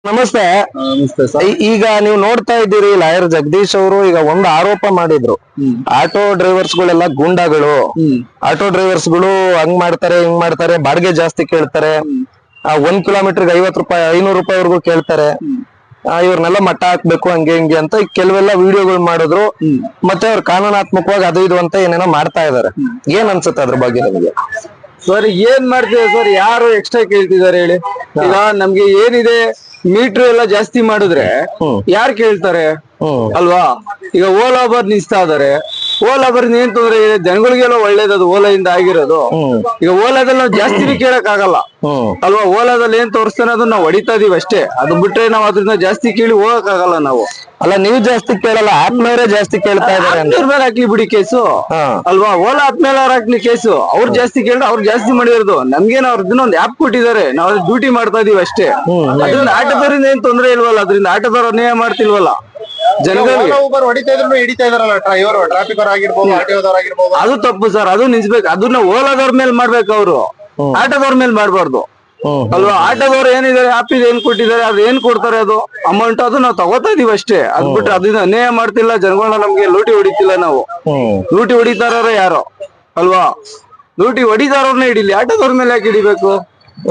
ನಮಸ್ತೆ. ನಮಸ್ತೆ ಸರ್. ಈಗ ನೀವು ನೋಡ್ತಾ ಇದ್ದೀರಿ ಲಾಯರ್ ಜಗದೀಶ್ ಅವರು ಈಗ ಒಂದು ಆರೋಪ ಮಾಡಿದ್ರು. ಆಟೋ ಡ್ರೈವರ್ಸ್ ಗಳೆಲ್ಲ ಗೂಂಡಾಗಳು, ಆಟೋ ಡ್ರೈವರ್ಸ್ ಗಳು ಹಂಗ್ ಮಾಡ್ತಾರೆ ಹಿಂಗ್ ಮಾಡ್ತಾರೆ, ಬಾಡಿಗೆ ಜಾಸ್ತಿ ಕೇಳ್ತಾರೆ, 1 ಕಿಲೋಮೀಟರ್ಗೆ 50 ರೂಪಾಯಿ 500 ರೂಪಾಯಿವರೆಗೂ ಕೇಳ್ತಾರೆ, ಇವ್ರನ್ನೆಲ್ಲ ಮಟ್ಟ ಹಾಕ್ಬೇಕು ಹಂಗೆ ಹಿಂಗೆ ಅಂತ ಕೆಲವೆಲ್ಲ ವಿಡಿಯೋಗಳು ಮಾಡಿದ್ರು. ಮತ್ತೆ ಅವ್ರು ಕಾನೂನಾತ್ಮಕವಾಗಿ ಅದು ಇದು ಅಂತ ಏನೇನೋ ಮಾಡ್ತಾ ಇದಾರೆ. ಏನ್ ಅನ್ಸುತ್ತೆ ಅದ್ರ ಬಗ್ಗೆ ನಿಮಗೆ? ಸರ್ ಏನ್ ಮಾಡ್ತೀವಿ ಸರ್, ಯಾರು ಎಕ್ಸ್ಟ್ರಾ ಕೇಳ್ತಿದಾರೆ ಹೇಳಿ? ಈಗ ನಮ್ಗೆ ಏನಿದೆ ಮೀಟರ್ ಎಲ್ಲ ಜಾಸ್ತಿ ಮಾಡಿದ್ರೆ ಯಾರು ಕೇಳ್ತಾರೆ ಅಲ್ವಾ? ಈಗ ಓಲಾ ಬರ್ ನಿಲ್ಸ್ತಾ ಇದಾರೆ. ಓಲಾ ಬರ್ ಏನ್ ತೊಂದ್ರೆ ಇದೆ? ಜನಗಳಿಗೆಲ್ಲ ಒಳ್ಳೇದದು ಓಲಾ ಇಂದ ಆಗಿರೋದು. ಈಗ ಓಲಾದಲ್ಲಿ ನಾವು ಜಾಸ್ತಿನೇ ಕೇಳಕ್ ಆಗಲ್ಲ ಅಲ್ವಾ? ಓಲಾದಲ್ಲಿ ಏನ್ ತೋರಿಸ್ತಾನೆ ಅದನ್ನ ನಾವು ಹೊಡಿತಾ ಇದೀವಿ ಅಷ್ಟೇ. ಅದು ಬಿಟ್ರೆ ನಾವ್ ಅದ್ರಿಂದ ಜಾಸ್ತಿ ಕೇಳಿ ಹೋಗಕ್ ಆಗಲ್ಲ ನಾವು. ಅಲ್ಲ, ನೀವು ಜಾಸ್ತಿ ಕೇಳಲ್ಲ, ಆಪ್ನವರೇ ಜಾಸ್ತಿ ಕೇಳ್ತಾ ಇದಾರೆ. ಮೇಲೆ ಹಾಕ್ಲಿ ಬಿಡಿ ಕೇಸು ಅಲ್ವಾ? ಓಲಾ ಆದ್ಮೇಲೆ ಅವ್ರು ಹಾಕ್ಲಿ ಕೇಸು. ಅವ್ರು ಜಾಸ್ತಿ ಕೇಳಿದ್ರೆ ಅವ್ರು ಜಾಸ್ತಿ ಮಾಡಿರೋದು. ನಮ್ಗೇನ ಅವ್ರದ್ದು ಒಂದು ಆಪ್ ಕೊಟ್ಟಿದ್ದಾರೆ, ನಾವು ಡ್ಯೂಟಿ ಮಾಡ್ತಾ ಇದೀವಿ ಅಷ್ಟೇ. ಅದ್ರಿಂದ ಆಟೋದವರಿಂದ ಏನ್ ತೊಂದ್ರೆ ಇಲ್ವಲ್ಲ, ಅದರಿಂದ ಆಟೋದವ್ರು ಅನ್ಯಾಯ ಮಾಡ್ತಿಲ್ವಲ್ಲ ಜನಗಳಿಗೆ. ಅದು ತಪ್ಪು ಸರ್, ಅದು ನಿಲ್ಸ್ಬೇಕು. ಅದನ್ನ ಓಲಾದವ್ರ ಮೇಲೆ ಮಾಡ್ಬೇಕು, ಅವರು ಆಟೋದವ್ರ ಮೇಲೆ ಮಾಡ್ಬಾರ್ದು ಅಲ್ವಾ? ಆಟೋದವ್ರು ಏನಿದ್ದಾರೆ ಆಪ್ ಇದೆ, ಏನ್ ಕೊಟ್ಟಿದ್ದಾರೆ, ಅದು ಏನ್ ಕೊಡ್ತಾರೆ ಅದು ಅಮೌಂಟ್, ಅದು ನಾವು ತಗೋತಾ ಇದೀವಿ ಅಷ್ಟೇ. ಅದ್ ಬಿಟ್ರೆ ಅದನ್ನ ಅನ್ಯಾಯ ಮಾಡ್ತಿಲ್ಲ ಜನಗಳನ್ನ. ನಮ್ಗೆ ಲೂಟಿ ಹೊಡಿತಿಲ್ಲ ನಾವು. ಲೂಟಿ ಹೊಡಿತಾರ ಯಾರೋ ಅಲ್ವಾ? ಲೂಟಿ ಹೊಡಿತಾರವ್ರನ್ನ ಹಿಡಿಲಿ, ಆಟೋದವ್ರ ಮೇಲೆ ಯಾಕೆ ಹಿಡಿಬೇಕು?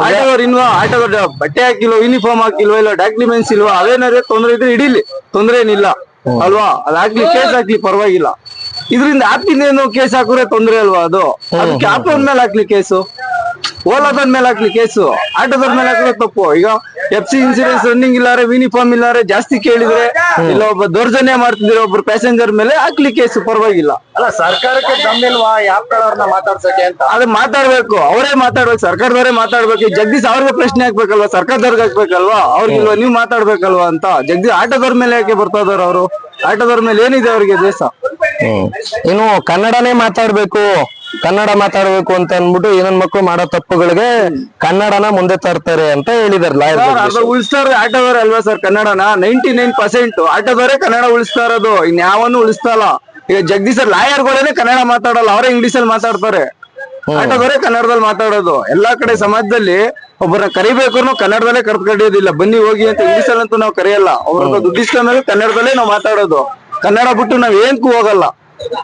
ಆಟೋದವ್ರು ಇಲ್ವಾ, ಆಟೋದವ್ರ ಬಟ್ಟೆ ಹಾಕಿಲ್ವ, ಯೂನಿಫಾರ್ಮ್ ಹಾಕಿಲ್ವಾ, ಇಲ್ಲ ಡಾಕ್ಯುಮೆಂಟ್ಸ್ ಇಲ್ವಾ, ಅವೇನಾದ್ರೆ ತೊಂದ್ರೆ ಇದ್ರೆ ಹಿಡಿಲಿ, ತೊಂದ್ರೆ ಏನಿಲ್ಲ ಅಲ್ವಾ? ಅದಾಗ್ಲಿ, ಕೇಸ್ ಹಾಕ್ಲಿ, ಪರವಾಗಿಲ್ಲ. ಇದರಿಂದ ಆಪಿಂದ ಏನು ಕೇಸ್ ಹಾಕಿದ್ರೆ ತೊಂದ್ರೆ ಅಲ್ವಾ? ಅದಕ್ಕೆ ಆಪೋನ್ ಮೇಲೆ ಹಾಕ್ಲಿ ಕೇಸು, ಓಲಾದವ್ರ ಮೇಲೆ ಹಾಕ್ಲಿ ಕೇಸು, ಆಟೋದವ್ರ ಮೇಲೆ ಹಾಕಿದ್ರೆ ತಪ್ಪು. ಈಗ FC ಇನ್ಸೂರೆನ್ಸ್ ರನ್ನಿಂಗ್ ಇಲ್ಲಾರೆ, ಯೂನಿಫಾರ್ಮ್ ಇಲ್ಲಾರೆ, ಜಾಸ್ತಿ ಕೇಳಿದ್ರೆ, ಇಲ್ಲ ಒಬ್ಬ ದೌರ್ಜನ್ಯ ಮಾಡ್ತಿದ್ರೆ ಒಬ್ರು ಪ್ಯಾಸೆಂಜರ್ ಮೇಲೆ ಹಾಕ್ಲಿ ಕೇಸು, ಪರವಾಗಿಲ್ಲ. ಅಲ್ಲ, ಸರ್ಕಾರಕ್ಕೆ ದಮ್ಮಿಲ್ವಾ ಯಾಪ್ಗಳವ್ರನ್ನ ಮಾತಾಡ್ಸಕ್ಕೆ ಅಂತ? ಅದು ಮಾತಾಡ್ಬೇಕು, ಅವರೇ ಮಾತಾಡ್ಬೇಕು, ಸರ್ಕಾರದವರೇ ಮಾತಾಡ್ಬೇಕು. ಜಗದೀಶ್ ಅವ್ರಿಗೆ ಪ್ರಶ್ನೆ ಹಾಕ್ಬೇಕಲ್ವಾ, ಸರ್ಕಾರದವ್ರಿಗೆ ಹಾಕ್ಬೇಕಲ್ವಾ? ಅವ್ರಿಗಿಲ್ವಾ ನೀವು ಮಾತಾಡ್ಬೇಕಲ್ವಾ ಅಂತ? ಜಗದೀಶ್ ಆಟೋದವ್ರ ಮೇಲೆ ಯಾಕೆ ಬರ್ತಾ ಇದಾರೆ ಅವರು? ಆಟೋದವ್ರ ಮೇಲೆ ಏನಿದೆ ಅವ್ರಿಗೆ ದೇಶ? ಇನ್ನು ಕನ್ನಡನೇ ಮಾತಾಡ್ಬೇಕು, ಕನ್ನಡ ಮಾತಾಡ್ಬೇಕು ಅಂತ ಅನ್ಬಿಟ್ಟು ಏನನ್ ಮಕ್ಕಳು ಮಾಡೋ ತಪ್ಪುಗಳಿಗೆ ಕನ್ನಡನ ಮುಂದೆ ತರ್ತಾರೆ ಅಂತ ಹೇಳಿದಾರೆ ಲಾಯರ್. ಉಳಿಸ್ತಾರೆ ಆಟೋದವ್ರೆ ಅಲ್ವಾ ಸರ್ ಕನ್ನಡನ? 99% ಆಟೋದವರೇ ಕನ್ನಡ ಉಳಿಸ್ತಾ ಇರೋದು, ಇನ್ಯಾವನ್ನೂ ಉಳಿಸ್ತಲ್ಲ. ಈಗ ಜಗದೀಶ್ ಲಾಯರ್ಗಳೇನೆ ಕನ್ನಡ ಮಾತಾಡಲ್ಲ, ಅವರೇ ಇಂಗ್ಲಿಷ್ ಅಲ್ಲಿ ಮಾತಾಡ್ತಾರೆ. ಆಟೋದವರೇ ಕನ್ನಡದಲ್ಲಿ ಮಾತಾಡೋದು. ಎಲ್ಲಾ ಕಡೆ ಸಮಾಜದಲ್ಲಿ ಒಬ್ಬರನ್ನ ಕರಿಬೇಕು, ಕನ್ನಡದಲ್ಲೇ ಕರೆಯೋದಿಲ್ಲ. ಬನ್ನಿ ಹೋಗಿ ಅಂತ ಇಂಗ್ಲಿಷ್ ಅಲ್ಲಂತೂ ನಾವು ಕರೆಯಲ್ಲ. ಅವ್ರನ್ನ ದುಡ್ಡಿಸ್ಕೊಂಡ್ಮೇಲೆ ಕನ್ನಡದಲ್ಲೇ ನಾವು ಮಾತಾಡೋದು. ಕನ್ನಡ ಬಿಟ್ಟು ನಾವ್ ಏನ್ಕೂ ಹೋಗಲ್ಲ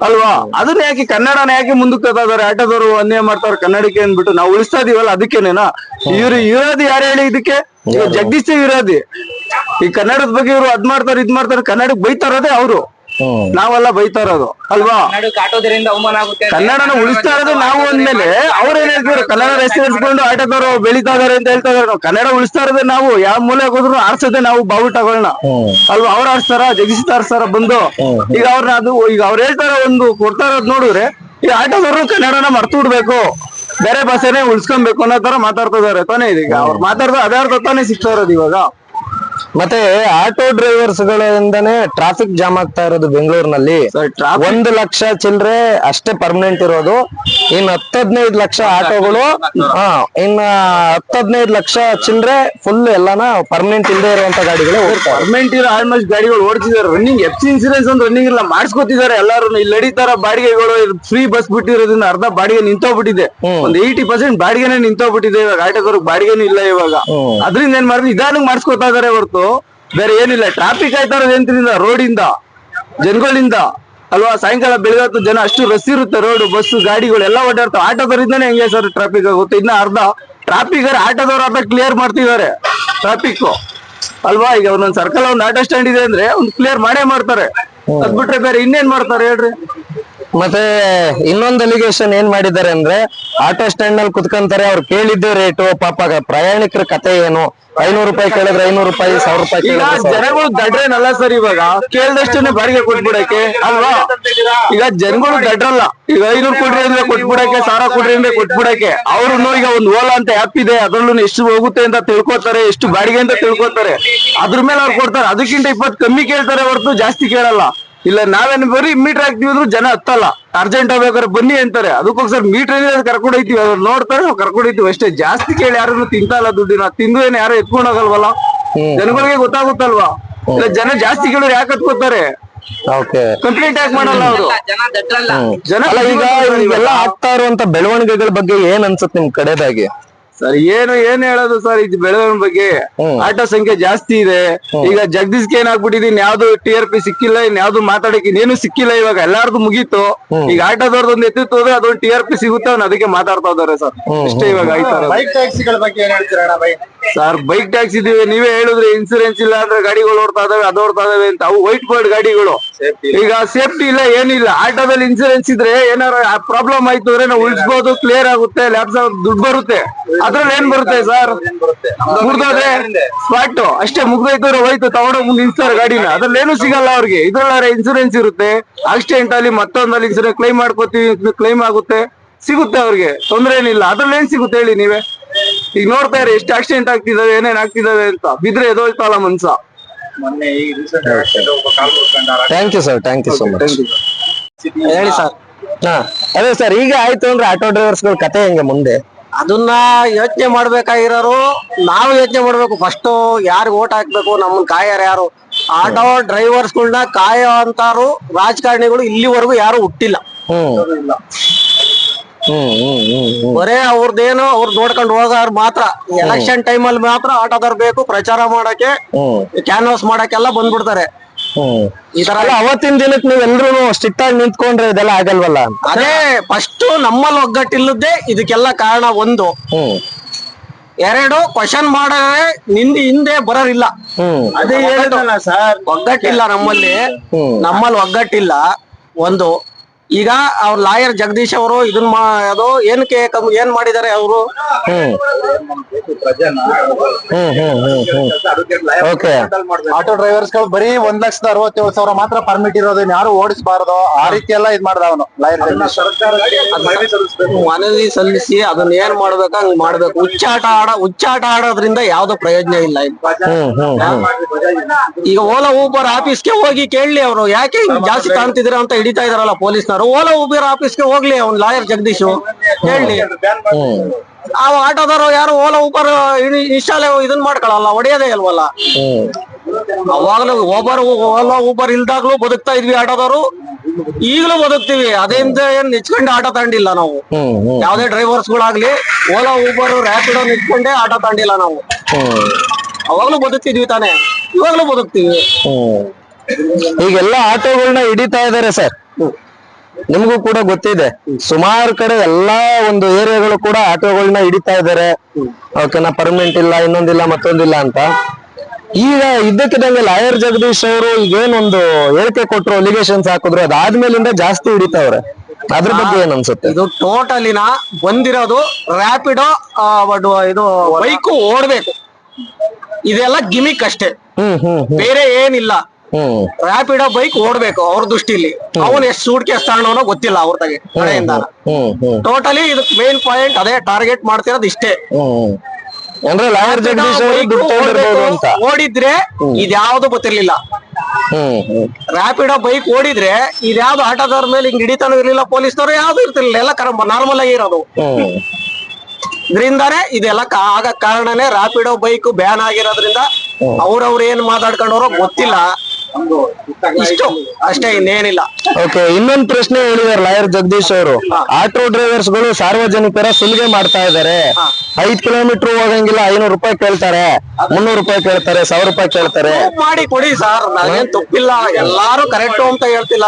ಅಲ್ವಾ? ಅದನ್ನ ಯಾಕೆ ಕನ್ನಡನ ಯಾಕೆ ಮುಂದಕ್ಕೆ ತಗೋತಾರೆ? ಆಟೋದವರು ಅನ್ಯಾಯ ಮಾಡ್ತಾರೆ ಕನ್ನಡಕ್ಕೆ ಅಂದ್ಬಿಟ್ಟು. ನಾವು ಉಳಿಸ್ತಾ ಇದೀವಲ್ಲ, ಅದಕ್ಕೇನೇನಾ? ಇವ್ರು ವಿರೋಧಿ ಯಾರು ಹೇಳಿ ಇದಕ್ಕೆ? ಜಗದೀಶ್ ವಿರೋಧಿ. ಈ ಕನ್ನಡದ ಬಗ್ಗೆ ಇವ್ರು ಅದ್ ಮಾಡ್ತಾರೆ ಇದ್ ಮಾಡ್ತಾರೆ, ಕನ್ನಡಕ್ಕೆ ಬೈತಾರದೇ ಅವರು, ನಾವೆಲ್ಲ ಬೈತಾ ಇರೋದು ಅಲ್ವಾ? ಕನ್ನಡನ ಉಳಿಸ್ತಾ ಇರೋದು ನಾವು ಅಂದ್ಮೇಲೆ ಅವ್ರ ಏನ್ ಹೇಳ್ತಾರೆ? ಕನ್ನಡ ಹೆಸರಿಸ್ಕೊಂಡು ಆಟೋದವರು ಬೆಳಿತಾ ಇದಾರೆ ಅಂತ ಹೇಳ್ತಾ ಇದಾರೆ. ನಾವು ಕನ್ನಡ ಉಳಿಸ್ತಾ ಇರೋದೇ ನಾವು. ಯಾವ ಮೂಲೆ ಹೋದ್ರು ಆರ್ಸೋದೇ ನಾವು, ಬಾವುಟಗಳನ್ನ ಅಲ್ವಾ? ಅವ್ರು ಆಡ್ಸ್ತಾರ, ಜಗದೀಶ್ ಆಡ್ಸ್ತಾರ ಬಂದು. ಈಗ ಅವ್ರನ್ನ ಅದು ಈಗ ಅವ್ರು ಹೇಳ್ತಾರ ಒಂದು ಕೊಡ್ತಾ ಇರೋದ್ ನೋಡಿದ್ರೆ, ಈ ಆಟೋದವರು ಕನ್ನಡನ ಮರ್ತು ಬಿಡ್ಬೇಕು, ಬೇರೆ ಭಾಷೆನೇ ಉಳಿಸ್ಕೊಬೇಕು ಅನ್ನೋ ತರ ಮಾತಾಡ್ತಾ ಇದಾರೆ ತಾನೇ. ಇದೀಗ ಅವ್ರು ಮಾತಾಡ್ತಾ ಅದೇ ಅರ್ಥ ತಾನೇ ಸಿಗ್ತಾ ಇರೋದು ಇವಾಗ. ಮತ್ತೆ ಆಟೋ ಡ್ರೈವರ್ಸ್ ಗಳಿಂದಾನೇ ಟ್ರಾಫಿಕ್ ಜಾಮ್ ಆಗ್ತಾ ಇರೋದು ಬೆಂಗಳೂರಿನಲ್ಲಿ. 1 ಲಕ್ಷ ಚಿಲ್ಲರೆ ಅಷ್ಟೇ ಪರ್ಮನೆಂಟ್ ಇರೋದು. ಇನ್ 10-15 ಲಕ್ಷ ಆಟೋಗಳು, ಇನ್ನ 10-15 ಲಕ್ಷ ಚಿಲ್ಲರೆ ಫುಲ್ ಎಲ್ಲಾನ ಪರ್ಮನೆಂಟ್ ಇಲ್ಲದೆ ಇರುವಂತ ಗಾಡಿಗಳು. ಪರ್ಮನೆಂಟ್ ಇರೋ ಆಲ್ಮೋಸ್ಟ್ ಗಾಡಿಗಳು ಓಡಿಸಿದಾರೆ. ರನ್ನಿಂಗ್ FC ಇನ್ಸೂರೆನ್ಸ್ ಒಂದು ರನ್ನಿಂಗ್ ಇಲ್ಲ, ಮಾಡಿಸ್ಕೊತಿದ್ದಾರೆ ಎಲ್ಲಾರು. ಇಲ್ಲಿ ನಡೀತಾರ ಬಾಡಿಗೆಗಳು, ಫ್ರೀ ಬಸ್ ಬಿಟ್ಟಿರೋದ್ರಿಂದ ಅರ್ಧ ಬಾಡಿಗೆ ನಿಂತೋಗ್ಬಿಟ್ಟಿದೆ. ಒಂದು 80% ಬಾಡಿಗೆನೆ ನಿಂತೋಗ್ಬಿಟ್ಟಿದೆ ಇವಾಗ. ಆಟೋದವ್ರಿಗೆ ಬಾಡಿಗೆನೂ ಇಲ್ಲ ಇವಾಗ. ಅದ್ರಿಂದ ಏನ್ ಮಾಡಿದ್ರೆ ನಿಧಾನಕ್ಕೆ ಮಾಡಿಸ್ಕೊತಾ ಇದಾರೆ ಹೊರತು ಬೇರೆ ಏನಿಲ್ಲ. ಟ್ರಾಫಿಕ್ ಆಯ್ತಾ ಇರೋದು ಎಂತರಿಂದ? ರೋಡಿಂದ, ಜನಗಳಿಂದ ಅಲ್ವಾ? ಸಾಯಂಕಾಲ ಬೆಳಗಾತು ಜನ ಅಷ್ಟು ರಸ್ ಇರುತ್ತೆ, ರೋಡ್ ಬಸ್ಸು ಗಾಡಿಗಳು ಎಲ್ಲ ಓಡಾಡ್ತಾವೆ. ಆಟೋದವರಿಂದಾನೆ ಹೆಂಗೆ ಸರ್ ಟ್ರಾಫಿಕ್ ಆಗುತ್ತೆ? ಇನ್ನ ಅರ್ಧ ಟ್ರಾಫಿಕ್ ಆಟೋದವ್ರು ಅರ್ಧ ಕ್ಲಿಯರ್ ಮಾಡ್ತಿದ್ದಾರೆ ಟ್ರಾಫಿಕ್ ಅಲ್ವಾ? ಈಗ ಒಂದೊಂದ್ ಸರ್ಕಲ್ ಒಂದು ಆಟೋ ಸ್ಟ್ಯಾಂಡ್ ಇದೆ ಅಂದ್ರೆ ಒಂದು ಕ್ಲಿಯರ್ ಮಾಡೇ ಮಾಡ್ತಾರೆ. ಅದ್ ಬಿಟ್ರೆ ಬೇರೆ ಇನ್ನೇನ್ ಮಾಡ್ತಾರೆ ಹೇಳ್ರಿ? ಮತ್ತೆ ಇನ್ನೊಂದು ಅಲಿಗೇಷನ್ ಏನ್ ಮಾಡಿದ್ದಾರೆ ಅಂದ್ರೆ, ಆಟೋ ಸ್ಟ್ಯಾಂಡ್ ನಲ್ಲಿ ಕುತ್ಕೊಂತಾರೆ, ಅವ್ರು ಕೇಳಿದ್ದೇ ರೇಟು. ಪಾಪ ಪ್ರಯಾಣಿಕರ ಕತೆ ಏನು? 500 ರೂಪಾಯಿ ಕೇಳಿದ್ರೆ 500 ರೂಪಾಯಿ, 1000 ರೂಪಾಯಿ ಕೇಳಿದ್ರೆ ಜನಗಳು ದಡ್ರೇನಲ್ಲ ಸರ್. ಇವಾಗ ಕೇಳ್ದಷ್ಟೇ ಬಾಡಿಗೆ ಕೊಟ್ಬಿಡಕ್ಕೆ ಅಲ್ವಾ? ಈಗ ಜನಗಳು ದಡ್ರಲ್ಲ. ಈಗ 500 ಕೊಡ್ರಿ ಅಂದ್ರೆ ಕೊಟ್ಬಿಡಕ್ಕೆ, 1000 ಕೊಡ್ರಿ ಅಂದ್ರೆ ಕೊಟ್ಬಿಡಕ್ಕೆ. ಅವ್ರು ಈಗ ಒಂದು ಓಲಾ ಅಂತ ಆಪ್ ಇದೆ, ಅದ್ರಲ್ಲೂ ಎಷ್ಟು ಹೋಗುತ್ತೆ ಅಂತ ತಿಳ್ಕೊತಾರೆ, ಎಷ್ಟು ಬಾಡಿಗೆ ಅಂತ ತಿಳ್ಕೊತಾರೆ. ಅದ್ರ ಮೇಲೆ ಅವ್ರು ಕೊಡ್ತಾರೆ. ಅದಕ್ಕಿಂತ 20 ಕಮ್ಮಿ ಕೇಳ್ತಾರೆ ಹೊರತು ಜಾಸ್ತಿ ಕೇಳಲ್ಲ. ಇಲ್ಲ ನಾವೇನು ಬರೀ ಮೀಟರ್ ಹಾಕ್ತಿವಿ ಅಂದ್ರೂ ಜನ ಹತ್ತಲ್ಲ. ಅರ್ಜೆಂಟ್ ಹೋಗ್ಬೇಕಾದ್ರೆ ಬನ್ನಿ ಅಂತಾರೆ. ಅದಕ್ಕೋಸ್ಕರ ಮೀಟರ್ ಏನಿದೆ ಕರ್ಕೊಂಡು ಹೋಯ್ತಿವಿ, ಅವ್ರು ನೋಡ್ತಾರೆ, ನಾವು ಕರ್ಕೊಂಡು ಹೋಯ್ತಿವಿ ಅಷ್ಟೇ. ಜಾಸ್ತಿ ಕೇಳಿ ಯಾರನ್ನು ತಿಂತಲ್ಲ ದುಡ್ಡಿನ. ತಿಂದು ಏನು ಯಾರು ಎತ್ಕೊಂಡು ಹೋಗಲ್ವಲ್ಲ, ಜನಗಳಿಗೆ ಗೊತ್ತಾಗುತ್ತಲ್ವಾ? ಇಲ್ಲ ಜನ ಜಾಸ್ತಿ ಕೇಳಿದ್ರೆ ಯಾಕೆ ಹತ್ಕೋತಾರೆ? ಕಂಪ್ಲೀಟ್ ಯಾಕೆ ಮಾಡಲ್ಲ ಅವರು? ಜನ ಈಗ ಆಗ್ತಾ ಇರುವಂತ ಬೆಳವಣಿಗೆಗಳ ಬಗ್ಗೆ ಏನ್ ಅನ್ಸುತ್ತೆ ನಿಮ್ ಕಡೆದಾಗಿ? ಸರ್ ಏನ್ ಹೇಳೋದು ಸರ್ ಇದು ಬೆಳವಣಿಗೆ ಬಗ್ಗೆ. ಆಟೋ ಸಂಖ್ಯೆ ಜಾಸ್ತಿ ಇದೆ. ಈಗ ಜಗದೀಶ್ಗೆ ಏನಾಗ್ಬಿಟ್ಟಿದೆ, ಯಾವ್ದು TRP ಸಿಕ್ಕಿಲ್ಲ, ಇನ್ಯಾವ್ದು ಮಾತಾಡಕ್ಕೆ ಇನ್ನೇನು ಸಿಕ್ಕಿಲ್ಲ. ಇವಾಗ ಎಲ್ಲಾರ್ದು ಮುಗೀತು. ಈಗ ಆಟೋದವ್ರದ್ದು ಒಂದು ಎತ್ತಿತ್ತು ಹೋದ್ರೆ ಅದೊಂದು TRP ಸಿಗುತ್ತೆ, ಅವ್ನು ಅದಕ್ಕೆ ಮಾತಾಡ್ತಾ ಇದಾರೆ ಸರ್. ಅಷ್ಟೇ ಇವಾಗ ಆಯ್ತಾ. ಬೈಕ್ ಟ್ಯಾಕ್ಸಿಗಳ ಬಗ್ಗೆ ಏನ್ ಹೇಳ್ತೀರಾ ಬೈ? ಸರ್ ಬೈಕ್ ಟ್ಯಾಕ್ಸಿ ಇದೀವಿ, ನೀವೇ ಹೇಳಿದ್ರೆ ಇನ್ಸೂರೆನ್ಸ್ ಇಲ್ಲ ಅಂದ್ರೆ ಗಾಡಿಗಳು ಓಡ್ತಾ ಇದಾವೆ, ಅದು ಓಡ್ತಾ ಇದಾವೆ ಅಂತ. ಅವು ವೈಟ್ ಬೋರ್ಡ್ ಗಾಡಿಗಳು. ಈಗ ಸೇಫ್ಟಿ ಇಲ್ಲ, ಏನಿಲ್ಲ. ಆಟೋದಲ್ಲಿ ಇನ್ಸೂರೆನ್ಸ್ ಇದ್ರೆ ಏನಾರ ಪ್ರಾಬ್ಲಮ್ ಆಯ್ತು ಅಂದ್ರೆ ನಾವು ಉಳಿಸಬಹುದು, ಕ್ಲಿಯರ್ ಆಗುತ್ತೆ, ಲ್ಯಾಬ್ಸ್ ದುಡ್ಡು ಬರುತ್ತೆ. ಅದ್ರಲ್ಲಿ ಏನ್ ಬರುತ್ತೆ ಸರ್? ಮುಗ್ದೋದ್ರೆ ಸ್ಪಾಟ್ ಅಷ್ಟೇ, ಮುಗ್ದೋಯ್ತು ಹೋಯ್ತು, ತಗೊಂಡೋಗಿ ಮುಂದೆ ನಿಲ್ಸ್ತಾರೆ ಗಾಡಿನ. ಅದ್ರಲ್ಲಿ ಏನು ಸಿಗಲ್ಲ ಅವ್ರಿಗೆ. ಇದ್ರಲ್ಲಿ ಇನ್ಸೂರೆನ್ಸ್ ಇರುತ್ತೆ. ಆಕ್ಸಿಡೆಂಟ್ ಅಲ್ಲಿ ಮತ್ತೊಂದಲ್ಲಿ ಇನ್ಸೂರೆನ್ಸ್ ಕ್ಲೈಮ್ ಮಾಡ್ಕೋತೀವಿ, ಕ್ಲೈಮ್ ಆಗುತ್ತೆ, ಸಿಗುತ್ತೆ ಅವ್ರಿಗೆ, ತೊಂದ್ರೆ ಏನಿಲ್ಲ. ಅದ್ರಲ್ಲಿ ಏನ್ ಸಿಗುತ್ತೆ ಹೇಳಿ ನೀವೇ. ಈಗ ನೋಡ್ತಾ ಇರಿ ಎಷ್ಟು ಆಕ್ಸಿಡೆಂಟ್ ಆಗ್ತಿದಾವೆ, ಏನೇನ್ ಆಗ್ತಿದಾವೆ ಅಂತ. ಬಿದ್ರೆ ಎದೋಳ್ತಾಳ ಮನ್ಸ. ಮೊನ್ನೆ ಈ ರೀಸೆಂಟ್ ಆಕ್ಸಿಡೆಂಟ್ ಒಬ್ಬ ಕಾಲ್ ಮುರ್ಕೊಂಡಾರ. Thank you sir, thank you so much. ಹೇಳಿ ಸರ್. ಹಾ ಅದೇ ಸರ್, ಈಗ ಆಯ್ತು ಅಂದ್ರೆ ಆಟೋ ಡ್ರೈವರ್ಸ್ಗಳ ಕತೆ ಹೆಂಗೆ ಮುಂದೆ? ಅದನ್ನ ಯೋಚನೆ ಮಾಡ್ಬೇಕಾಗಿರೋರು ನಾವು ಯೋಚನೆ ಮಾಡ್ಬೇಕು. ಫಸ್ಟ್ ಯಾರಿಗ್ ಓಟ್ ಹಾಕ್ಬೇಕು, ನಮ್ಮನ್ ಕಾಯರ್ ಯಾರು? ಆಟೋ ಡ್ರೈವರ್ಸ್ಗಳನ್ನ ಕಾಯೋ ಅಂತಾರು ರಾಜಕಾರಣಿಗಳು ಇಲ್ಲಿವರೆಗೂ ಯಾರು ಹುಟ್ಟಿಲ್ಲ. ಬರೇ ಅವ್ರದ್ದೇನೋ ಅವ್ರು ನೋಡ್ಕೊಂಡು ಹೋಗೋರು ಮಾತ್ರ. ಎಲೆಕ್ಷನ್ ಟೈಮಲ್ಲಿ ಮಾತ್ರ ಆಟೋದವ್ರು ಬೇಕು, ಪ್ರಚಾರ ಮಾಡಕ್ಕೆ, ಕ್ಯಾನ್ವಾಸ್ ಮಾಡಕ್ಕೆಲ್ಲ ಬಂದ್ಬಿಡ್ತಾರೆ. ಈ ತರ ಅವತ್ತಿನ ದಿನಕ್ಕೆ ನೀವೆಲ್ರೂ ಸ್ಟ್ರಿಕ್ಟ್ ಆಗಿ ನಿಂತ್ಕೊಂಡ್ರೆ ಇದೆಲ್ಲ ಆಗಲ್ವಲ್ಲ? ಅದೇ ಫಸ್ಟ್ ನಮ್ಮಲ್ಲಿ ಒಗ್ಗಟ್ಟಿಲ್ಲದೆ ಇದಕ್ಕೆಲ್ಲ ಕಾರಣ. ಒಂದು, ಎರಡು, ಕ್ವಶನ್ ಮಾಡಿದ್ರೆ ಹಿಂದೆ ಬರೋರಿಲ್ಲ. ಅದೇ ಹೇಳಿದ್ನಲ್ಲ ಸರ್, ಒಗ್ಗಟ್ಟಿಲ್ಲ ನಮ್ಮಲ್ಲಿ ಒಗ್ಗಟ್ಟಿಲ್ಲ. ಒಂದು, ಈಗ ಅವ್ರ ಲಾಯರ್ ಜಗದೀಶ್ ಅವರು ಇದನ್ನ ಅದು ಏನಕ್ಕೆ ಏನ್ ಮಾಡಿದ್ದಾರೆ ಅವರು? ಆಟೋ ಡ್ರೈವರ್ಸ್ ಗಳು ಬರೀ 1,67,000 ಮಾತ್ರ ಪರ್ಮಿಟ್ ಇರೋದು, ಯಾರು ಓಡಿಸಬಾರದು ಆ ರೀತಿ ಎಲ್ಲ ಇದ್ ಮಾಡ್ದ ಅವನು ಲಾಯರ್. ಮನವಿ ಸಲ್ಲಿಸಿ ಅದನ್ನ ಏನ್ ಮಾಡ್ಬೇಕ ಹಂಗ್ ಮಾಡ್ಬೇಕು. ಹುಚ್ಚಾಟ ಆಡೋದ್ರಿಂದ ಯಾವ್ದು ಪ್ರಯೋಜನ ಇಲ್ಲ. ಈಗ ಓಲಾ ಊಬರ್ ಆಫೀಸ್ಗೆ ಹೋಗಿ ಕೇಳಲಿ ಅವರು ಯಾಕೆ ಜಾಸ್ತಿ ಕಾಣ್ತಿದ್ರ ಅಂತ ಹಿಡಿತಾ ಇದಾರಲ್ಲ ಪೊಲೀಸ್ನವರು. ಓಲಾ ಊಬರ್ ಆಫೀಸ್ಗೆ ಹೋಗ್ಲಿ ಅವ್ನ್ ಲಾಯರ್ ಜಗದೀಶ್, ಹೇಳಿ. ಆ ಆಟೋದವರು ಯಾರು ಓಲಾ ಊಬರ್ ಇನ್ಸ್ಟಾಲ್ ಇದನ್ ಮಾಡ್ಕೊಳಲ್ಲ, ಹೊಡೆಯೋದೇ ಇಲ್ವಲ್ಲ. ಅವಾಗ್ಲೂ ಓಲಾ ಊಬರ್ ಇಲ್ದಾಗ್ಲೂ ಬದುಕ್ತಾ ಇದ್ವಿ ಆಟೋದವರು, ಈಗಲೂ ಬದುಕ್ತಿವಿ. ಅದರಿಂದ ಏನ್ ನಿಚ್ಕೊಂಡು ಆಟೋ ತಗೊಂಡಿಲ್ಲ ನಾವು. ಯಾವ್ದೇ ಡ್ರೈವರ್ಸ್ ಗಳಾಗ್ಲಿ ಓಲಾ ಊಬರ್ ರ್ಯಾಪಿಡೋ ನಿಚ್ಕೊಂಡೇ ಆಟೋ ತಗೊಂಡಿಲ್ಲ ನಾವು. ಅವಾಗ್ಲೂ ಬದುಕ್ತಿದ್ವಿ ತಾನೆ, ಇವಾಗ್ಲೂ ಬದುಕ್ತಿವಿ. ಈಗೆಲ್ಲ ಆಟೋಗಳನ್ನ ಹಿಡಿತಾ ಇದಾರೆ ಸರ್, ನಿಮ್ಗೂ ಕೂಡ ಗೊತ್ತಿದೆ. ಸುಮಾರು ಕಡೆ ಎಲ್ಲಾ ಒಂದು ಏರಿಯಾಗಳು ಕೂಡ ಆಟೋಗಳನ್ನ ಹಿಡಿತಾ ಇದಾರೆ. ಓಕೆನಾ, ಪರ್ಮನೆಂಟ್ ಇಲ್ಲ, ಇನ್ನೊಂದಿಲ್ಲ, ಮತ್ತೊಂದಿಲ್ಲ ಅಂತ. ಈಗ ಇದ್ದಕ್ಕಿದ್ದಂಗೆ ಲಾಯರ್ ಜಗದೀಶ್ ಅವರು ಈಗೇನೊಂದು ಹೇಳಿಕೆ ಕೊಟ್ರು, ಅಲಿಗೇಷನ್ಸ್ ಹಾಕಿದ್ರು, ಅದಾದ್ಮೇಲಿಂದ ಜಾಸ್ತಿ ಹಿಡಿತಾವ್ರೆ. ಅದ್ರ ಬಗ್ಗೆ ಏನ್ ಅನ್ಸುತ್ತೆ? ಇದು ಟೋಟಲಿನ ಬಂದಿರೋದು ರ್ಯಾಪಿಡೋ ಇದು ಬೈಕ್ ಓಡ್ಬೇಕು, ಇದೆಲ್ಲ ಗಿಮಿಕ್ ಅಷ್ಟೇ, ಬೇರೆ ಏನಿಲ್ಲ. ರ್ಯಾಪಿಡೋ ಬೈಕ್ ಓಡ್ಬೇಕು ಅವ್ರ ದೃಷ್ಟಿಲಿ. ಅವನ್ ಎಷ್ಟು ಸೂಟ್ ಕೇಸ್ ತಗೊಂಡವನೋ ಗೊತ್ತಿಲ್ಲ ಅವ್ರ ತಗೆ ಕಡೆಯಿಂದ. ಟೋಟಲಿ ಇದಕ್ ಮೇನ್ ಪಾಯಿಂಟ್ ಅದೇ ಟಾರ್ಗೆಟ್ ಮಾಡ್ತಿರೋದು ಇಷ್ಟೇ. ಅಂದ್ರೆ ಲಾಯರ್ ಜಗದೀಶ್ ಅಂತ ಓಡಿದ್ರೆ ಇದ್ಯಾವ್ದು ಗೊತ್ತಿರ್ಲಿಲ್ಲ. ರ್ಯಾಪಿಡೋ ಬೈಕ್ ಓಡಿದ್ರೆ ಇದ್ಯಾವ್ದು ಆಟೋದವ್ರ ಮೇಲೆ ಹಿಂಗ್ ಹಿಡಿತಾನು ಇರ್ಲಿಲ್ಲ, ಪೊಲೀಸ್ನವ್ರು ಯಾವ್ದು ಇರ್ತಿರ್ಲಿಲ್ಲ, ಎಲ್ಲ ನಾರ್ಮಲ್ ಆಗಿ ಇರೋದು. ಇದರಿಂದಾನೇ ಇದೆಲ್ಲ ಆಗಕ್ ಕಾರಣನೇ ರ್ಯಾಪಿಡೋ ಬೈಕ್ ಬ್ಯಾನ್ ಆಗಿರೋದ್ರಿಂದ. ಅವ್ರವ್ರು ಏನ್ ಮಾತಾಡ್ಕೊಂಡವ್ರೋ ಗೊತ್ತಿಲ್ಲ, ಇಷ್ಟು ಅಷ್ಟೇ, ಇನ್ನೇನಿಲ್ಲ. ಓಕೆ, ಇನ್ನೊಂದು ಪ್ರಶ್ನೆ ಹೇಳಿದಾರೆ ಲಾಯರ್ ಜಗದೀಶ್ ಅವರು. ಆಟೋ ಡ್ರೈವರ್ಸ್ ಗಳು ಸಾರ್ವಜನಿಕರ ಸುಲಿಗೆ ಮಾಡ್ತಾ ಇದಾರೆ. 5 ಕಿಲೋಮೀಟರ್ ಹೋಗಂಗಿಲ್ಲ, 500 ರೂಪಾಯಿ ಕೇಳ್ತಾರೆ, 300 ರೂಪಾಯಿ ಕೇಳ್ತಾರೆ, 1000 ರೂಪಾಯಿ ಕೇಳ್ತಾರೆ. ಮಾಡಿ ಕೊಡಿ ಸರ್, ನಾನೇನ್ ತಪ್ಪಿಲ್ಲ. ಎಲ್ಲಾರು ಕರೆಕ್ಟ್ ಅಂತ ಹೇಳ್ತಿಲ್ಲ,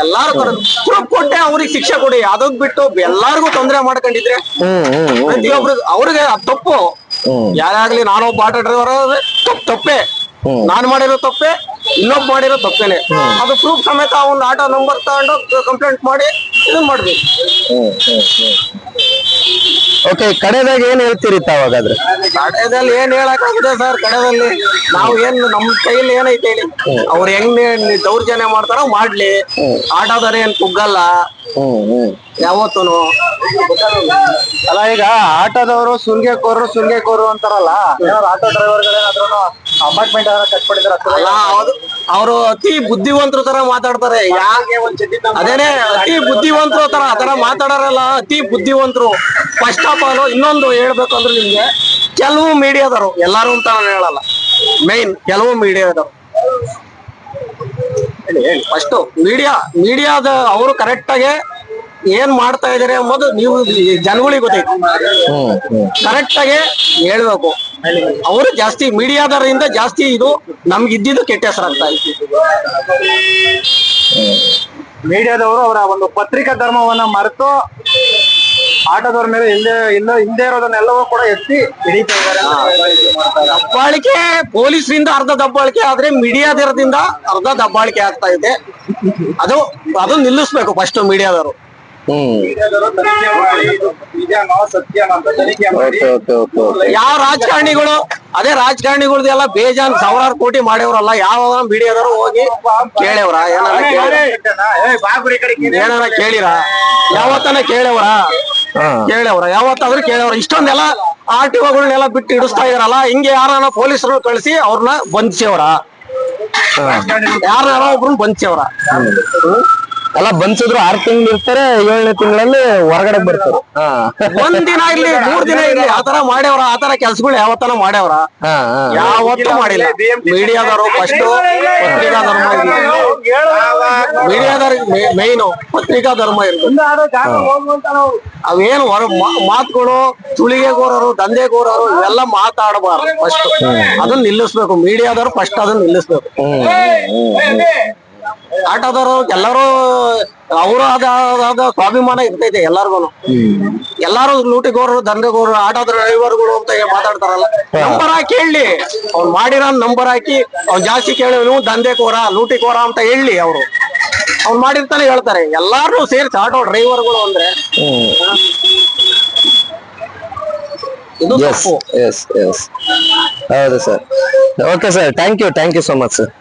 ಎಲ್ಲಾರು ಪ್ರೂಫ್ ಕೊಟ್ಟೆ ಅವ್ರಿಗೆ ಶಿಕ್ಷೆ ಕೊಡಿ. ಅದಕ್ ಬಿಟ್ಟು ಎಲ್ಲಾರ್ಗು ತೊಂದರೆ ಮಾಡ್ಕೊಂಡಿದ್ರೆ ಪ್ರತಿಯೊಬ್ರು ಅವ್ರಿಗೆ ತಪ್ಪು. ಯಾರಾಗ್ಲಿ, ನಾನೊಬ್ಬ ಆಟೋ ಡ್ರೈವರ್ ತಪ್ಪೇ, ನಾನ್ ಮಾಡಿರೋ ತಪ್ಪೆ, ಇನ್ನೊಬ್ಬ ಮಾಡಿರೋ ತಪ್ಪೇನೆ. ಅದು ಪ್ರೂಫ್ ಸಮೇತ ಅವ್ನ ಆಟೋ ನಂಬರ್ ತಗೊಂಡು ಕಂಪ್ಲೇಂಟ್ ಮಾಡಿ ಇದನ್ ಮಾಡ್ಬೇಕು. ಓಕೆ, ಕಡೆದಾಗ ಏನ್ ಹೇಳ್ತೀರಿ ತಾವಾಗಾದ್ರೆ? ಕಡೆದಲ್ಲಿ ಏನ್ ಹೇಳಕ್ಕಾಗಿದೆ ಸರ್? ಕಡೆದಲ್ಲಿ ನಾವು ಏನ್ ನಮ್ ಕೈಯಲ್ಲಿ ಏನೈತೆ ಹೇಳಿ? ಅವ್ರು ಹೆಂಗ್ ದೌರ್ಜನ್ಯ ಮಾಡ್ತಾರೋ ಮಾಡ್ಲಿ, ಆಟೋದಾರ ಏನ್ ಕುಗ್ಗಲ್ಲ ಯಾವತ್ತೂನು. ಅಲ್ಲ, ಈಗ ಆಟೋದವರು ಸುಲ್ಗೆಕೋರು ಅಂತಾರಲ್ಲ, ಆಟೋ ಡ್ರೈವರ್ ಗಳೇನಾದ್ರೂ ಅಪಾರ್ಟ್ಮೆಂಟ್ ಕಟ್ಬಿಟ್ಟಿದಾರ? ಅವರು ಅತಿ ಬುದ್ಧಿವಂತರ ತರ ಮಾತಾಡ್ತಾರೆ. ಅದೇನೆ ಅತಿ ಬುದ್ಧಿವಂತರು ತರ ಆತರ ಮಾತಾಡೋರಲ್ಲ, ಅತಿ ಬುದ್ಧಿವಂತರು. ಫಸ್ಟ್ ಆಫ್ ಆಲ್ ಇನ್ನೊಂದು ಹೇಳ್ಬೇಕು ಅಂದ್ರೆ ನಿಮ್ಗೆ, ಕೆಲವು ಮೀಡಿಯಾದವರು, ಎಲ್ಲಾರು ಅಂತ ನಾನು ಹೇಳಲ್ಲ, ಮೈನ್ ಕೆಲವು ಮೀಡಿಯಾದವರು ಫಸ್ಟ್ ಮೀಡಿಯಾದ ಅವರು ಕರೆಕ್ಟ್ ಆಗಿ ಏನ್ ಮಾಡ್ತಾ ಇದಾರೆ ಅನ್ನೋದು ನೀವು ಜನಗಳಿಗೆ ಗೊತ್ತೈತಿ. ಕರೆಕ್ಟ್ ಆಗಿ ಹೇಳ್ಬೇಕು. ಅವರು ಜಾಸ್ತಿ ಮೀಡಿಯಾದವರಿಂದ ಜಾಸ್ತಿ ಇದು ನಮ್ಗೆ ಇದ್ದಿದ್ದು ಕೆಟ್ಟ ಹೆಸರಾಗ್ತಾ ಇತ್ತು. ಮೀಡಿಯಾದವರು ಅವರ ಒಂದು ಪತ್ರಿಕಾ ಧರ್ಮವನ್ನ ಮರೆತು ಆಟೋದವ್ರ ಮೇಲೆ ಹಿಂದೆ ಇರೋದನ್ನೆಲ್ಲವೂ ಕೂಡ ಎತ್ತಿ ಹಿಡಿತಾ ಇದ್ದಾರೆ. ದಬ್ಬಾಳಿಕೆ ಪೊಲೀಸರಿಂದ ಅರ್ಧ ದಬ್ಬಾಳಿಕೆ ಆದ್ರೆ ಮೀಡಿಯಾದರದಿಂದ ಅರ್ಧ ದಬ್ಬಾಳಿಕೆ ಆಗ್ತಾ ಇದೆ. ಅದು ನಿಲ್ಲಿಸ್ಬೇಕು ಫಸ್ಟ್ ಮೀಡಿಯಾದವರು. ಯಾವ ರಾಜಕಾರಣಿಗಳು ಅದೇ ರಾಜಕಾರಣಿಗಳ್ದೆಲ್ಲ ಬೇಜಾನ್ ಸಾವಿರಾರು ಕೋಟಿ ಮಾಡ್ಯವ್ರಲ್ಲ, ಯಾವ ಮೀಡಿಯಾದವರು ಹೋಗಿ ಕೇಳ್ಯವ್ರ? ಏನಾರ ಕೇಳಿರ? ಯಾವತ್ತನ ಕೇಳ್ಯವ್ರ? ಯಾವತ್ತಾದ್ರೂ ಕೇಳ್ಯವ್ರ? ಇಷ್ಟೊಂದೆಲ್ಲ RTOಗಳನ್ನೆಲ್ಲ ಬಿಟ್ಟು ಇಡಿಸ್ತಾ ಇದಾರಲ್ಲ, ಹಿಂಗೆ ಯಾರನ್ನ ಪೊಲೀಸರು ಕಳಿಸಿ ಅವ್ರನ್ನ ಬಂಧಿಸ್ಯವ್ರ? ಯಾರನ್ನಾರ ಒಬ್ರನ್ನ ಬಂಧಿಸ್ಯವ್ರ? ಎಲ್ಲ ಬಂಧಿಸಿದ್ರು 6 ತಿಂಗಳು ಇರ್ತಾರೆ, 7ನೇ ತಿಂಗಳಲ್ಲಿ ಹೊರಗಡೆ ಬರ್ತಾರೆ. ಒಂದಿನ ಇರ್ಲಿ 3 ದಿನ ಇರ್ಲಿ ಆತರ ಮಾಡ್ಯವ್ರ? ಆತರ ಕೆಲ್ಸಗಳು ಯಾವತ್ತನ ಮಾಡ್ಯವ್ರ? ಯಾವತ್ತೂ ಮಾಡಿಲ್ಲ. ಮೀಡಿಯಾದವರು ಫಸ್ಟ್ ಪತ್ರಿಕಾ ಧರ್ಮ ಇರ್ಲಿ, ಮೀಡಿಯಾದವ್ರಿಗೆ ಮೇಯ್ನು ಪತ್ರಿಕಾ ಧರ್ಮ ಇರ್ಲಿ. ಅವೇನು ಮಾತುಗಳು ಸುಳಿಗೆಗೋರರು ದಂಧೆಗೋರರು ಇವೆಲ್ಲ ಮಾತಾಡಬಾರ್ದು. ಫಸ್ಟ್ ಅದನ್ನ ನಿಲ್ಲಿಸ್ಬೇಕು. ಮೀಡಿಯಾದವರು ಫಸ್ಟ್ ಅದನ್ನ ನಿಲ್ಲಿಸ್ಬೇಕು. ಆಟೋದವರು ಎಲ್ಲರೂ ಅವರು ಅದ ಸ್ವಾಭಿಮಾನ ಇರ್ತೈತೆ ಎಲ್ಲಾರ್ಗು. ಎಲ್ಲಾರು ಲೂಟಿಗೋರರು ದಂಧೆಗೋರರು ಆಟೋ ಡ್ರೈವರ್ಗಳು ಅಂತ ಮಾತಾಡ್ತಾರಲ್ಲ, ನಂಬರ್ ಹಾಕಿ ಹೇಳಿ. ಅವ್ನು ಮಾಡಿರೋ ನಂಬರ್ ಹಾಕಿ ಅವ್ನು ಜಾಸ್ತಿ ಕೇಳಿ ದಂಧೆಕೋರ ಲೂಟಿಕೋರ ಅಂತ ಹೇಳಿ. ಅವ್ನು ಮಾಡಿರ್ತಾನೆ ಹೇಳ್ತಾರೆ. ಎಲ್ಲಾರು ಸೇರಿಸಿ ಆಟೋ ಡ್ರೈವರ್ಗಳು ಅಂದ್ರೆ ಇದು ತಪ್ಪು. ಹೌದು sir. Okay sir, thank you so much sir.